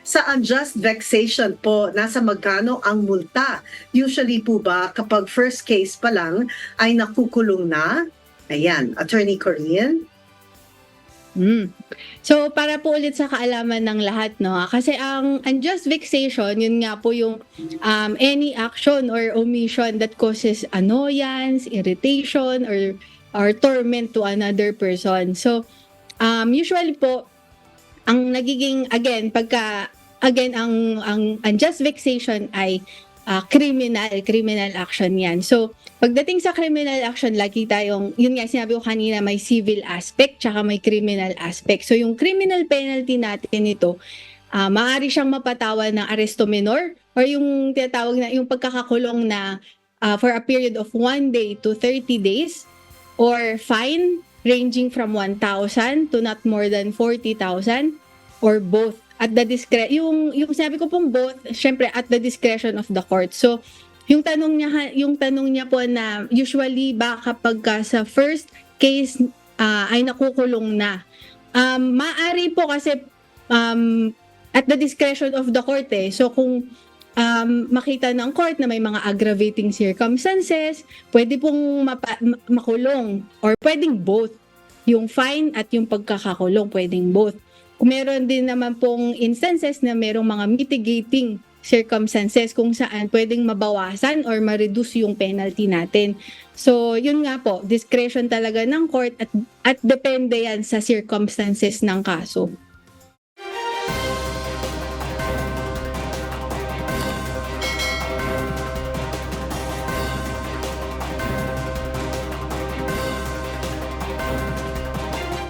Sa unjust vexation po, nasa magkano ang multa? Usually po ba kapag first case pa lang ay nakukulong na? Ayan, Attorney Corinne. So, para po ulit sa kaalaman ng lahat, no? Kasi ang unjust vexation, yun nga po yung any action or omission that causes annoyance, irritation, or torment to another person. So, usually po, ang nagiging, again, ang unjust vexation ay criminal action yan. So, pagdating sa criminal action, lagi tayong, yun nga sinabi ko kanina, may civil aspect, tsaka may criminal aspect. So, yung criminal penalty natin ito, maaari siyang mapatawan ng arresto minor or yung tinatawag na, yung pagkakakulong na for a period of 1 day to 30 days or fine ranging from 1,000 to not more than 40,000 or both. At the yung sabi ko pong both, syempre at the discretion of the court. So, yung tanong niya po na usually ba kapag sa first case ay nakukulong na. Maari po kasi at the discretion of the court eh. So, kung makita ng court na may mga aggravating circumstances, pwede pong makulong or pwedeng both. Yung fine at yung pagkakakulong, pwedeng both. Kung meron din naman pong instances na merong mga mitigating circumstances kung saan pwedeng mabawasan or ma-reduce yung penalty natin. So, yun nga po, discretion talaga ng court at depende yan sa circumstances ng kaso.